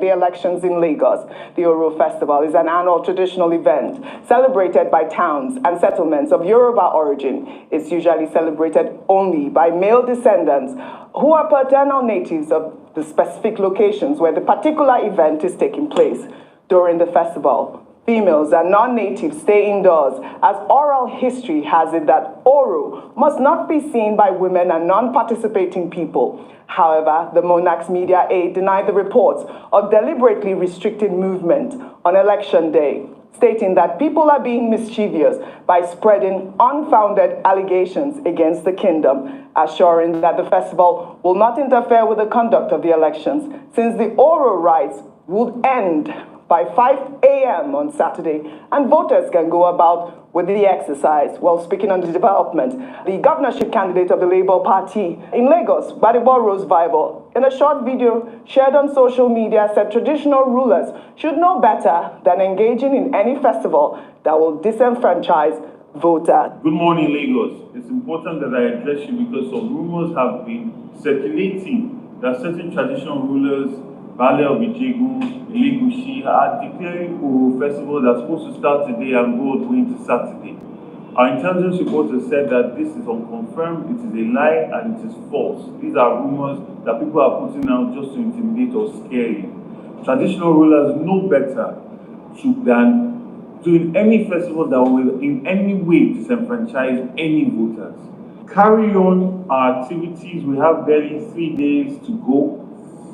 The elections in Lagos. The Oro Festival is an annual traditional event celebrated by towns and settlements of Yoruba origin. It's usually celebrated only by male descendants who are paternal natives of the specific locations where the particular event is taking place. During the festival, females and non-natives stay indoors, as oral history has it that Oro must not be seen by women and non-participating people. However, the monarch's media aide denied the reports of deliberately restricted movement on election day, stating that people are being mischievous by spreading unfounded allegations against the kingdom, assuring that the festival will not interfere with the conduct of the elections, since the Oro rites would end by 5 a.m. on Saturday, and voters can go about with the exercise. While speaking on the development, the governorship candidate of the Labour Party in Lagos, Rhodes-Vivour, in a short video shared on social media, said traditional rulers should know better than engaging in any festival that will disenfranchise voters. Good morning, Lagos. It's important that I address you because some rumors have been circulating that certain traditional rulers, Bale of Ijegun, Elegushi, are declaring Oro Festival that's supposed to start today and go all the way into Saturday. Our intelligence reporters said that this is unconfirmed, it is a lie, and it is false. These are rumors that people are putting out just to intimidate or scare you. Traditional rulers know better than doing any festival that will in any way disenfranchise any voters. Carry on our activities. We have barely 3 days to go.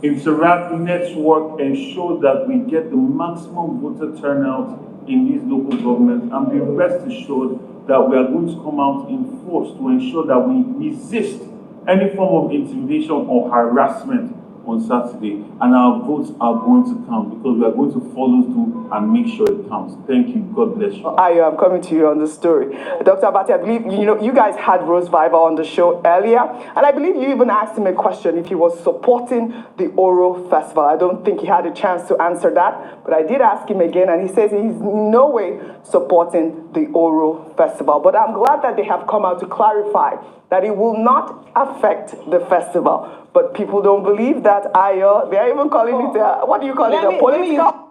Interact, network, ensure that we get the maximum voter turnout in these local governments, and be rest assured that we are going to come out in force to ensure that we resist any form of intimidation or harassment on Saturday, and our votes are going to count because we are going to follow through and make sure it counts. Thank you. God bless you. I am coming to you on the story. Dr. Abati, I believe you guys had Rhodes-Vivour on the show earlier, and I believe you even asked him a question if he was supporting the Oro Festival. I don't think he had a chance to answer that, but I did ask him again, and he says he's in no way supporting the Oro Festival. But I'm glad that they have come out to clarify that it will not affect the festival. But people don't believe that. They're even calling it, what do you call it, a political...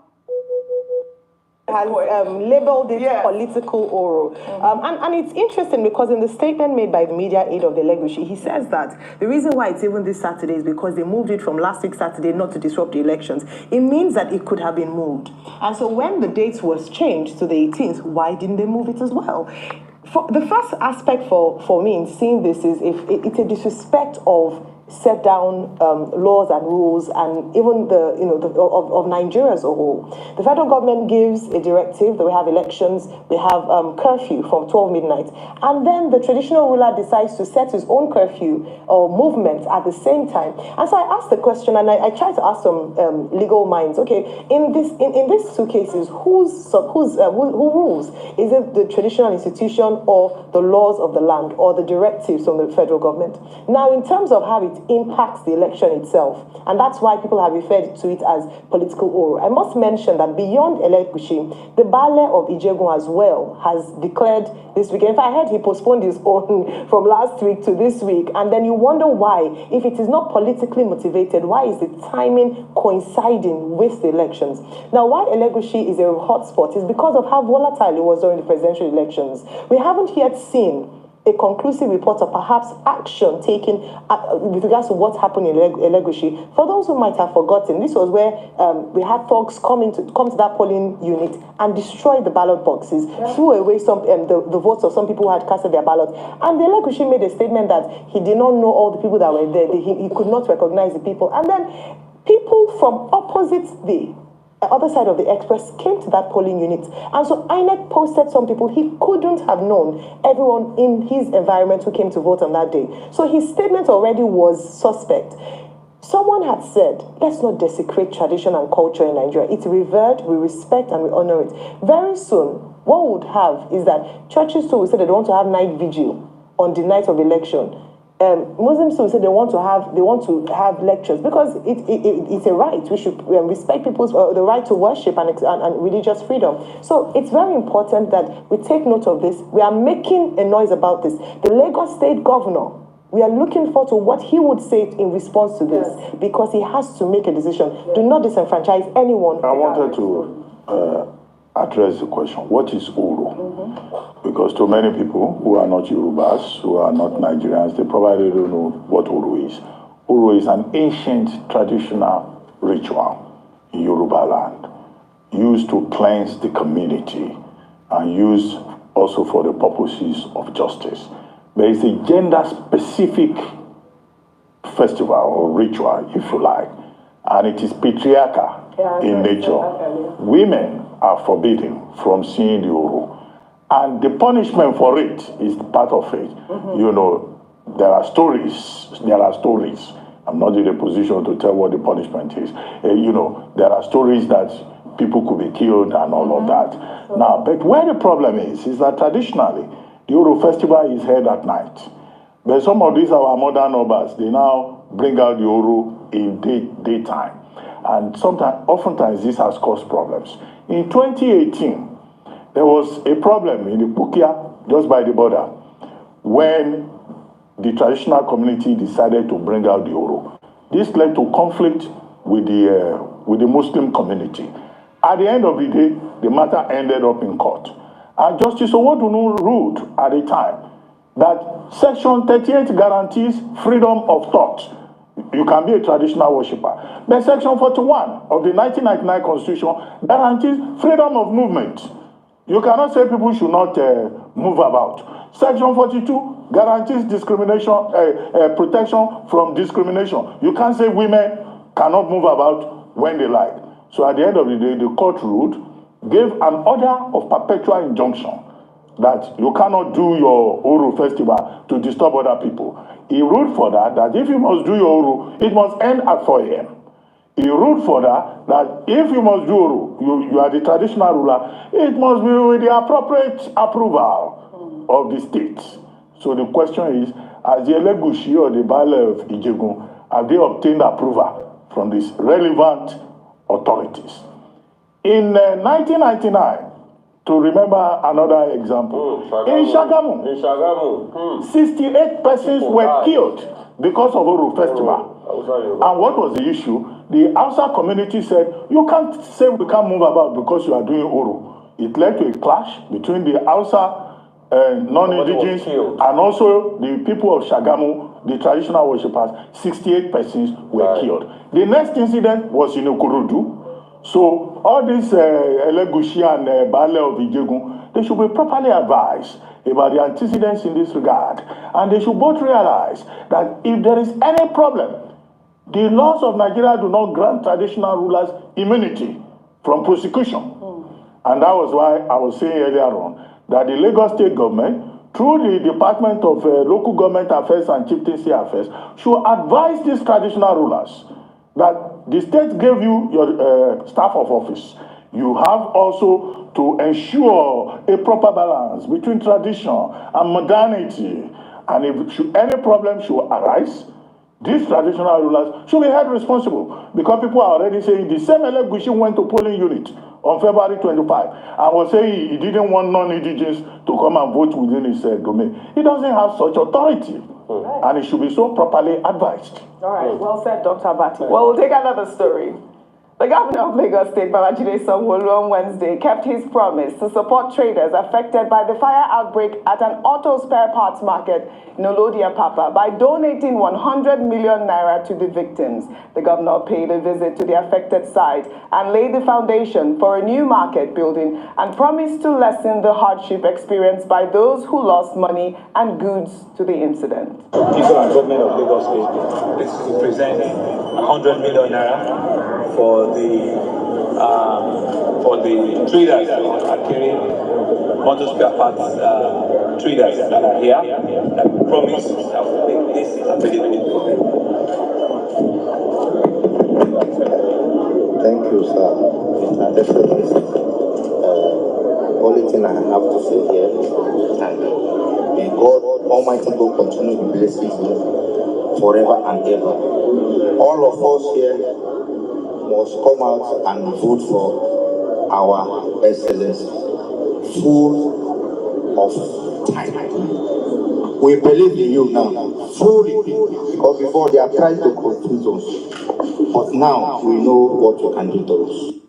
Has labeled it political Oro. And it's interesting because in the statement made by the media aide of the Legushi, he says that the reason why it's even this Saturday is because they moved it from last week Saturday not to disrupt the elections. It means that it could have been moved. And so when the date was changed to the 18th, why didn't they move it as well? The first aspect for me in seeing this is if it's a disrespect of set down laws and rules, and even of Nigeria as a whole. The federal government gives a directive that we have elections, we have curfew from 12 midnight, and then the traditional ruler decides to set his own curfew or movement at the same time. And so I asked the question, and I tried to ask some legal minds. Okay, in these two cases, who rules? Is it the traditional institution or the laws of the land or the directives from the federal government? Now, in terms of how it impacts the election itself, and that's why people have referred to it as political Oro. I must mention that beyond Elegushi, the Bale of Ijegun as well has declared this weekend. In fact, I heard he postponed his own from last week to this week, and then you wonder why. If it is not politically motivated, why is the timing coinciding with the elections? Now, why Elegushi is a hotspot is because of how volatile it was during the presidential elections. We haven't yet seen a conclusive report or perhaps action taken with regards to what happened in Elegushi. For those who might have forgotten, this was where we had thugs come to that polling unit and destroy the ballot boxes, threw away some the votes of some people who had casted their ballot. And the Elegushi made a statement that he did not know all the people that were there. He could not recognize the people. And then people from the other side of the express came to that polling unit, and so INEC posted some people he couldn't have known, everyone in his environment who came to vote on that day. So his statement already was suspect. Someone had said, let's not desecrate tradition and culture in Nigeria. It's revered, we respect, and we honor it. Very soon, what we would have is that churches too will say they don't want to have night vigil on the night of election. Muslims will say they want to have lectures because it's a right. We should respect people's the right to worship and religious freedom. So it's very important that we take note of this. We are making a noise about this. The Lagos State governor We are looking forward to what he would say in response to this, because he has to make a decision. Do not disenfranchise anyone. I wanted to address the question, what is Oro? Because to many people who are not Yorubas, who are not Nigerians, they probably don't know what Oro is. Oro is an ancient traditional ritual in Yoruba land, used to cleanse the community and used also for the purposes of justice. There is a gender-specific festival or ritual, if you like, and it is patriarchal in nature. Women are forbidden from seeing the Oro, and the punishment for it is part of it. You know, there are stories. I'm not in a position to tell what the punishment is. You know, there are stories that people could be killed and all of that. Now, but where the problem is that traditionally, the Oro Festival is held at night. But some of these our modern nobles, they now bring out the Oro in daytime. And oftentimes this has caused problems. In 2018, there was a problem in the Bukia, just by the border, when the traditional community decided to bring out the Oro. This led to conflict with the Muslim community. At the end of the day, the matter ended up in court. And Justice Owodunu ruled at the time that Section 38 guarantees freedom of thought. You can be a traditional worshipper. But Section 41 of the 1999 Constitution guarantees freedom of movement. You cannot say people should not move about. Section 42 guarantees protection from discrimination. You can't say women cannot move about when they like. So at the end of the day, the court ruled, gave an order of perpetual injunction that you cannot do your Oro festival to disturb other people. He ruled for that if you must do your Oro, it must end at 4 a.m. He ruled for that if you must do Oro, you are the traditional ruler, it must be with the appropriate approval of the state. So the question is, as the Elegushi or the Baale of Ijegun, have they obtained approval from these relevant authorities? In 1999, to remember another example, in Shagamu, 68 persons were killed because of Oro Festival. And what was the issue? The Hausa community said, you can't say we can't move about because you are doing Oro. It led to a clash between the Hausa non-indigenous and also the people of Shagamu, the traditional worshippers. 68 persons were killed. The next incident was in Okorodu. So all these Elegushi and Baale of Ijegun, they should be properly advised about the antecedents in this regard. And they should both realize that if there is any problem, the laws of Nigeria do not grant traditional rulers immunity from prosecution. And that was why I was saying earlier on that the Lagos State government, through the Department of Local Government Affairs and Chieftaincy Affairs, should advise these traditional rulers that the state gave you your staff of office. You have also to ensure a proper balance between tradition and modernity. And if any problem should arise, these traditional rulers should be held responsible, because people are already saying the same Elegushi went to polling unit on February 25 and was saying he didn't want non-indigenous to come and vote within his domain. He doesn't have such authority. And it should be so properly advised. All right, well said, Dr. Abati. Well, we'll take another story. The governor of Lagos State, Babajide Sanwo-Olu, on Wednesday kept his promise to support traders affected by the fire outbreak at an auto spare parts market in Olodi-Apapa by donating 100 million naira to the victims. The governor paid a visit to the affected site and laid the foundation for a new market building and promised to lessen the hardship experienced by those who lost money and goods to the incident. People and government of Lagos State, this is to present 100 million naira for the traders that are carrying auto spare parts traders that are here, that we promise that will make this available for them. Thank you, sir. Only thing I have to say here is thank you. May God Almighty God continue to bless you forever and ever. All of us here must come out and vote for our Excellency, full of time. We believe in you now, fully, because before they are trying to confuse us, but now we know what you can do to us.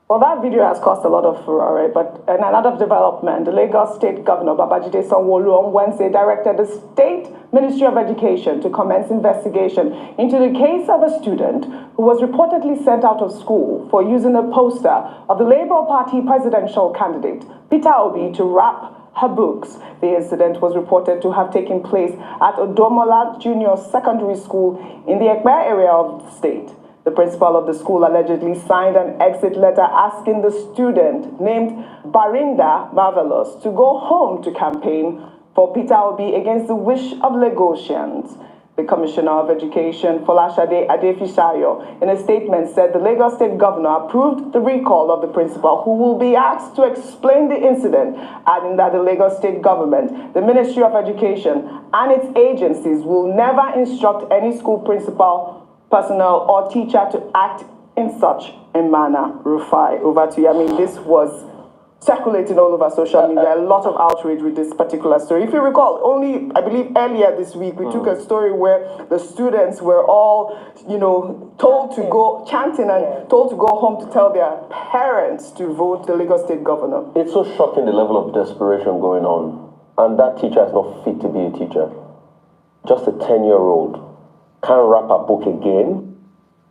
Well, that video has caused a lot of furore, but in another development, the Lagos State Governor Babajide Sanwo-Olu on Wednesday directed the State Ministry of Education to commence investigation into the case of a student who was reportedly sent out of school for using a poster of the Labour Party presidential candidate, Peter Obi, to wrap her books. The incident was reported to have taken place at Odomola Junior Secondary School in the Ekpe area of the state. The principal of the school allegedly signed an exit letter asking the student named Barinda Marvelous to go home to campaign for Peter Obi against the wish of Lagosians. The Commissioner of Education, Folashade Adefisayo, in a statement said the Lagos State Governor approved the recall of the principal, who will be asked to explain the incident, adding that the Lagos State Government, the Ministry of Education, and its agencies will never instruct any school principal, personnel, or teacher to act in such a manner. Rufai, over to you. I mean, this was circulating all over social media, a lot of outrage with this particular story. If you recall, only, I believe, earlier this week, we took a story where the students were all, told to go, chanting and told to go home to tell their parents to vote the Lagos State Governor. It's so shocking, the level of desperation going on. And that teacher is not fit to be a teacher. Just a 10-year-old. Can't wrap a book again.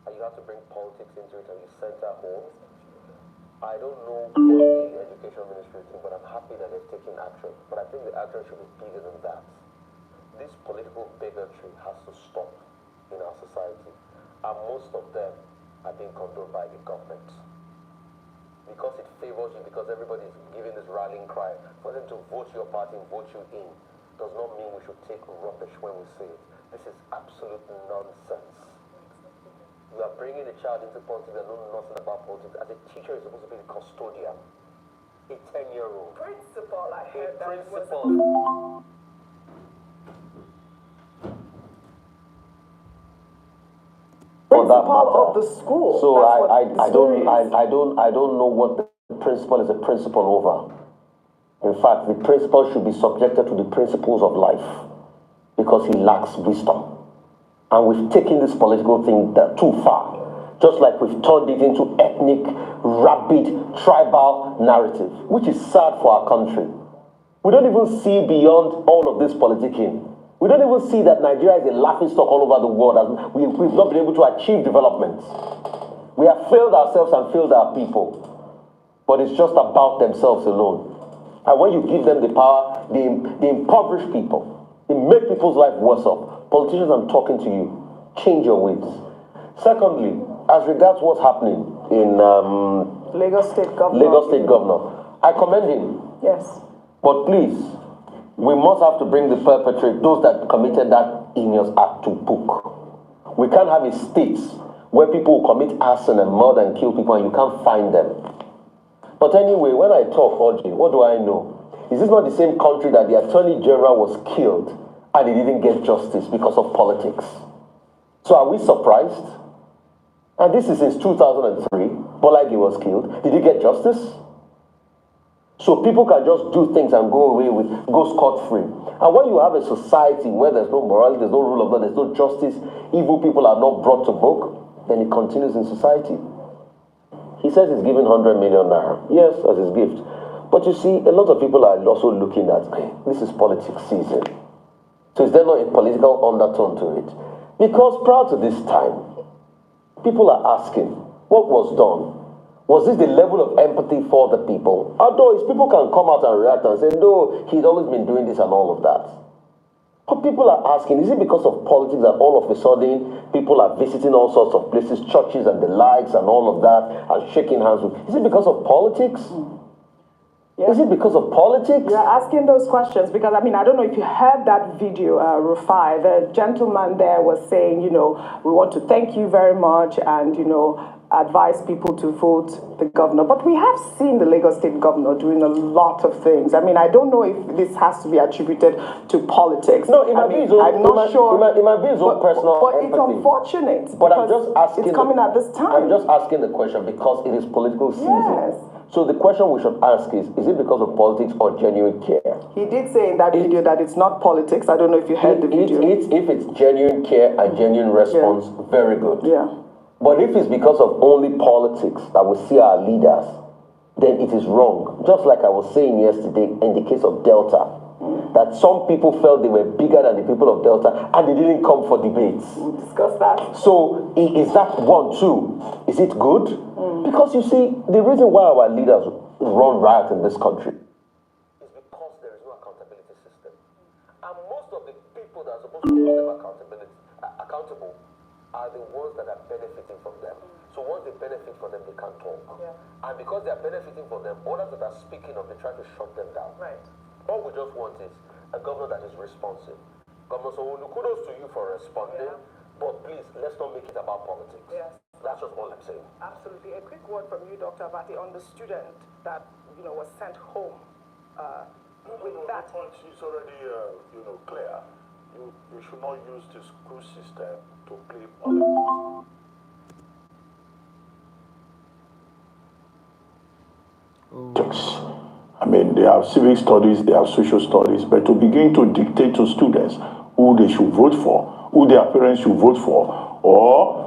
And you have to bring politics into it and you send her home. I don't know what the education ministry thinks, but I'm happy that they've taken action. But I think the action should be bigger than that. This political bigotry has to stop in our society. And most of them are being condoned by the government. Because it favors you, because everybody is giving this rallying cry for them to vote your party and vote you in, does not mean we should take rubbish when we say it. This is absolute nonsense. You are bringing a child into politics and know nothing about politics. As a teacher, you're supposed to be the custodian. A 10-year-old. Principal, I heard that. Principal. Principal of the school. So I don't know what the principal is a principal over. In fact, the principal should be subjected to the principles of life, because he lacks wisdom. And we've taken this political thing too far. Just like we've turned it into ethnic, rabid, tribal narrative, which is sad for our country. We don't even see beyond all of this politicking. We don't even see that Nigeria is a laughingstock all over the world, and we've not been able to achieve development. We have failed ourselves and failed our people. But it's just about themselves alone. And when you give them the power, they impoverish people. They make people's life worse off. Politicians, I'm talking to you. Change your ways. Secondly, as regards what's happening in Lagos State Governor. Lagos State Governor, I commend him. Yes. But please, we must have to bring the perpetrators, those that committed that heinous act, to book. We can't have a state where people will commit arson and murder and kill people and you can't find them. But anyway, when I talk, Audrey, what do I know? Is this not the same country that the Attorney General was killed and he didn't get justice because of politics? So are we surprised? And this is since 2003. Bolagi was killed. Did he get justice? So people can just do things and go scot-free. And when you have a society where there's no morality, there's no rule of law, there's no justice, evil people are not brought to book, then it continues in society. He says he's giving 100 million naira. Yes, as his gift. But you see, a lot of people are also looking at, this is politics season. So is there not a political undertone to it? Because prior to this time, people are asking, what was done? Was this the level of empathy for the people? Although people can come out and react and say, no, he's always been doing this and all of that. But people are asking, is it because of politics that all of a sudden people are visiting all sorts of places, churches and the likes and all of that, and shaking hands with? Is it because of politics? Yeah. Is it because of politics? You're asking those questions because, I mean, I don't know if you heard that video, Rufai. The gentleman there was saying, we want to thank you very much, and, advise people to vote the governor. But we have seen the Lagos State governor doing a lot of things. I mean, I don't know if this has to be attributed to politics. No, it might be his own. I'm not sure. It might be his own personal But empathy. it's unfortunate. But I'm just asking. It's coming at this time. I'm just asking the question because it is political season. Yes. So the question we should ask is it because of politics or genuine care? He did say in that video that it's not politics. I don't know if you heard the video. If it's genuine care and genuine response, very good. Yeah. But if it's because of only politics that we see our leaders, then it is wrong. Just like I was saying yesterday in the case of Delta, that some people felt they were bigger than the people of Delta and they didn't come for debates. We'll discuss that. So is that one too? Is it good? Because you see, the reason why our leaders run riot in this country is because there is no accountability system. And most of the people that are supposed to hold them accountable are the ones that are benefiting from them. So once they benefit from them, they can't talk. Yeah. And because they are benefiting from them, others that are speaking up, they try to shut them down. Right. All we just want is a governor that is responsive. Governor, so kudos to you for responding, but please, let's not make it about politics. Yes. That's just all I'm saying. Absolutely. A quick word from you, Dr. Abati, on the student that, was sent home with that. The point is already, clear. You should not use the school system to play politics. I mean, they have civic studies, they have social studies, but to begin to dictate to students who they should vote for, who their parents should vote for, or,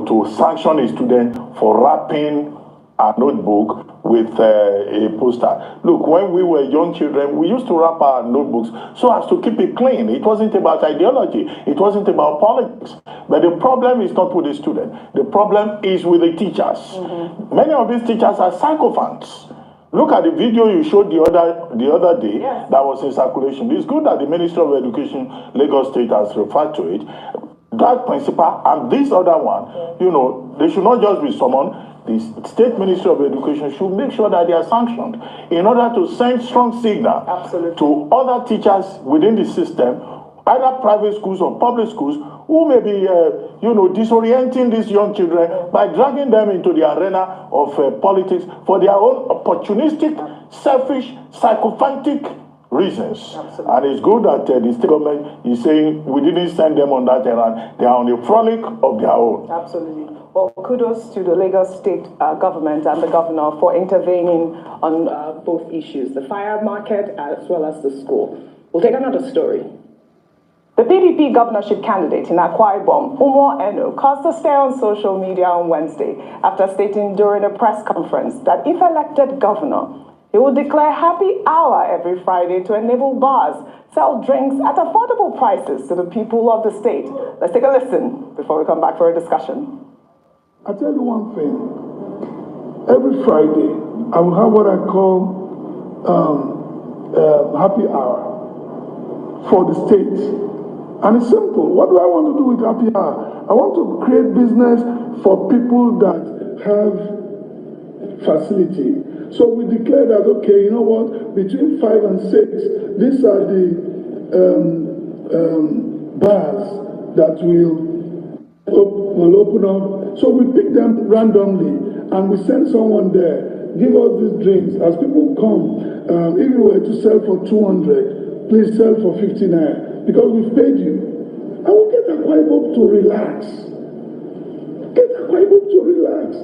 to sanction a student for wrapping a notebook with a poster. Look, when we were young children, we used to wrap our notebooks so as to keep it clean. It wasn't about ideology. It wasn't about politics. But the problem is not with the student. The problem is with the teachers. Many of these teachers are sycophants. Look at the video you showed the other day. Yes. That was in circulation. It's good that the Ministry of Education, Lagos State, has referred to it. That principal and this other one, they should not just be summoned. The State Ministry of Education should make sure that they are sanctioned in order to send strong signal to other teachers within the system, either private schools or public schools, who may be, disorienting these young children by dragging them into the arena of politics for their own opportunistic, selfish, sycophantic reasons. Absolutely. And it's good that the state government is saying we didn't send them on that errand. They are on a frolic of their own. Absolutely. Well, kudos to the Lagos State government and the governor for intervening on both issues, the fire market as well as the school. We'll take another story. The PDP governorship candidate in Akwa Ibom, Umo Eno, caused a stir on social media on Wednesday after stating during a press conference that if elected governor, he will declare happy hour every Friday to enable bars sell drinks at affordable prices to the people of the state. Let's take a listen before we come back for a discussion. I'll tell you one thing. Every Friday, I will have what I call happy hour for the state. And it's simple. What do I want to do with happy hour? I want to create business for people that have facility. So we declare that, okay, you know what, between 5 and 6, these are the bars that will open up. So we pick them randomly and we send someone there, give us these drinks. As people come, if you were to sell for 200, please sell for 59. Because we've paid you. I will get Akwa Ibom to relax. Get Akwa Ibom to relax.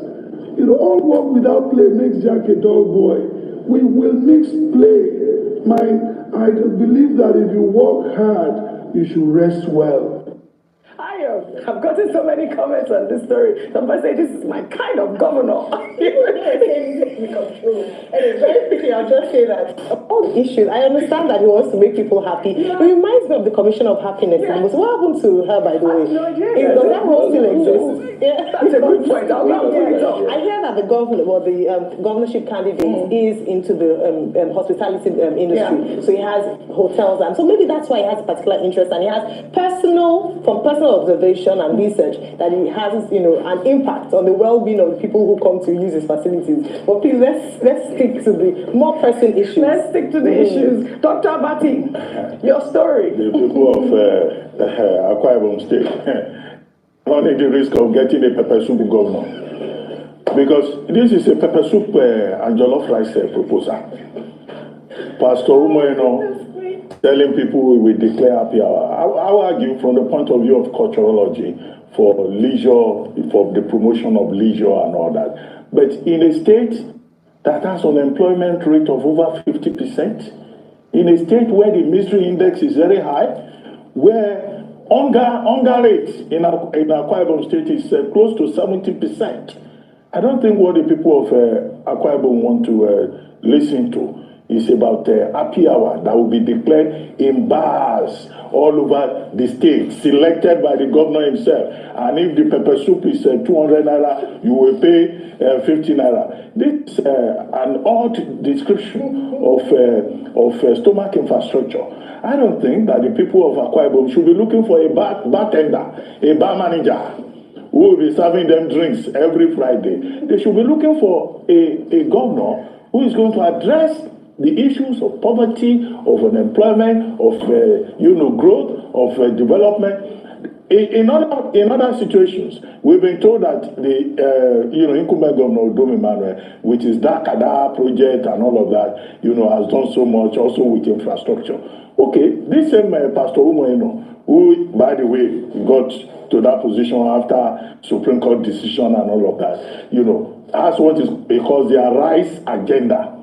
All work without play makes Jack a dull boy. We will mix play. I believe that if you work hard, you should rest well. I've gotten so many comments on this story. Somebody say this is my kind of governor. Anyway, very quickly, I'll just say that all the issues, I understand that he wants to make people happy. It reminds me of the Commission of Happiness. Yeah. What happened to her, by the way? Does that role still exist? Yeah. That's a good point. I hear that the governorship candidate is into the hospitality industry. Yeah. So he has hotels, and so maybe that's why he has a particular interest, and he has personal observation and research that it has, an impact on the well-being of the people who come to use his facilities. But please, let's stick to the more pressing issues. Let's stick to the issues. Dr. Abati, your story. The people of Akwa Ibom State running the risk of getting a pepper soup governor. Because this is a pepper soup and jollof rice proposal. Pastor Umoeno telling people we will declare happy hour. I will argue from the point of view of culturology for leisure, for the promotion of leisure and all that. But in a state that has an unemployment rate of over 50%, in a state where the misery index is very high, where hunger rate in Akwa Ibom State is close to 70%. I don't think what the people of Akwa Ibom want to listen to is about happy hour that will be declared in bars all over the state, selected by the governor himself. And if the pepper soup is 200 naira, you will pay 50 naira. This an odd description of stomach infrastructure. I don't think that the people of Akwa Ibom should be looking for a bartender, a bar manager, who will be serving them drinks every Friday. They should be looking for a governor who is going to address the issues of poverty, of unemployment, of growth, of development. In other situations, we've been told that the incumbent governor Dom Emmanuel, with his Dakada project and all of that, has done so much also with infrastructure. Okay, this same Pastor Umoeno, who, by the way, got to that position after Supreme Court decision and all of that, that's what is because their rice agenda.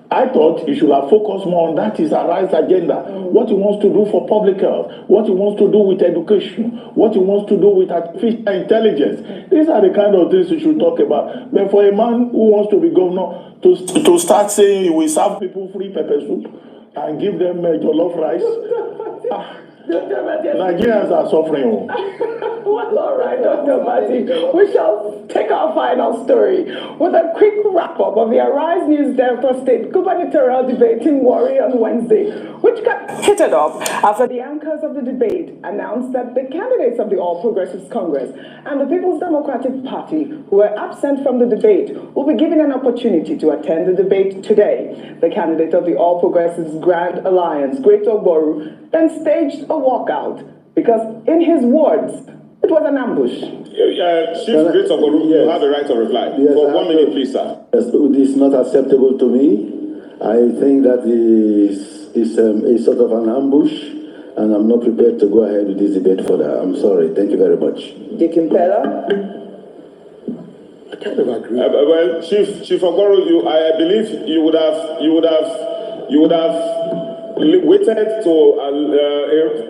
I thought he should have focused more on that is a rice agenda. What he wants to do for public health, what he wants to do with education, what he wants to do with artificial intelligence. These are the kind of things he should talk about. But for a man who wants to be governor to start saying he will serve people free pepper soup and give them jollof rice, Nigerians are suffering. Well, all right, Dr. Mati. We shall take our final story with a quick wrap-up of the Arise News Delta State gubernatorial debate in Warri on Wednesday, which got heated up after the anchors of the debate announced that the candidates of the All Progressives Congress and the People's Democratic Party who were absent from the debate will be given an opportunity to attend the debate today. The candidate of the All Progressives Grand Alliance, Great Ogboru, then staged a walkout because, in his words, it was an ambush. Chief Great Ogboru, you have the right to reply. Yes, for 1 minute, please, sir. Yes, it is not acceptable to me. I think that is a sort of an ambush, and I'm not prepared to go ahead with this debate further. I'm sorry. Thank you very much. Dick Pella? I kind of agree. Well, Chief Ogboru, I believe you would have waited to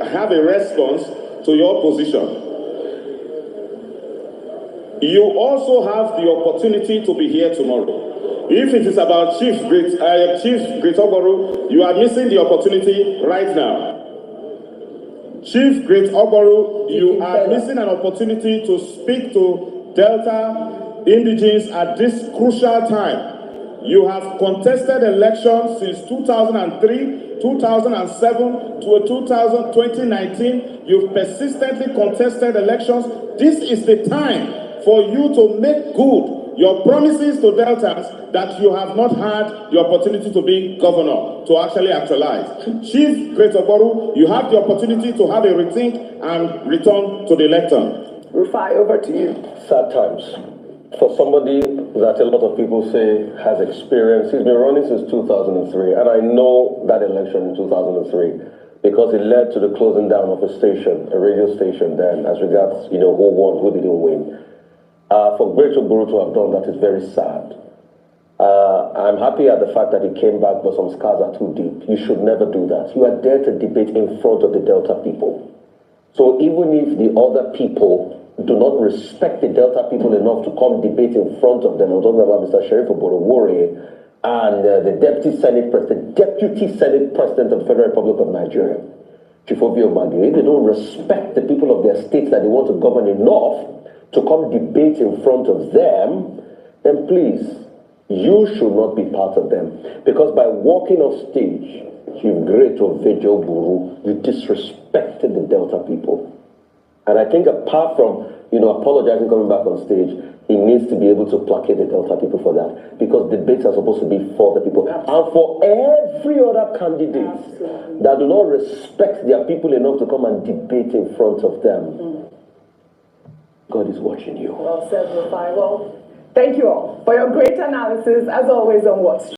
have a response to your position. You also have the opportunity to be here tomorrow. If it is about Chief Great Ogboru, you are missing the opportunity right now. Chief Great Ogboru, you are missing an opportunity to speak to Delta indigenes at this crucial time. You have contested elections since 2003, 2007 to 2019. You've persistently contested elections. This is the time for you to make good your promises to Deltans that you have not had the opportunity to be governor, to actually actualize. Chief Great Ogboru, you have the opportunity to have a rethink and return to the lectern. Rufai, over to you. Sad times. For somebody that a lot of people say has experience, he's been running since 2003, and I know that election in 2003 because it led to the closing down of a station, a radio station then, as regards, who won, who didn't win. For Great Ogboru to have done that is very sad. I'm happy at the fact that he came back, but some scars are too deep. You should never do that. You are there to debate in front of the Delta people. So even if the other people do not respect the Delta people enough to come debate in front of them, I'm talking about Mr. Sheriff Oborowore and the Deputy Senate President of the Federal Republic of Nigeria, Chief Ovio Magere, if they don't respect the people of their states that they want to govern enough to come debate in front of them, then please, you should not be part of them. Because by walking off stage, Chief Great Ogboru, you disrespected the Delta people. And I think apart from, apologizing coming back on stage, he needs to be able to placate the Delta people for that. Because debates are supposed to be for the people. And for every other candidate that do not respect their people enough to come and debate in front of them, God is watching you. Well said, Rufai. Well, Thank you all for your great analysis, as always, on What's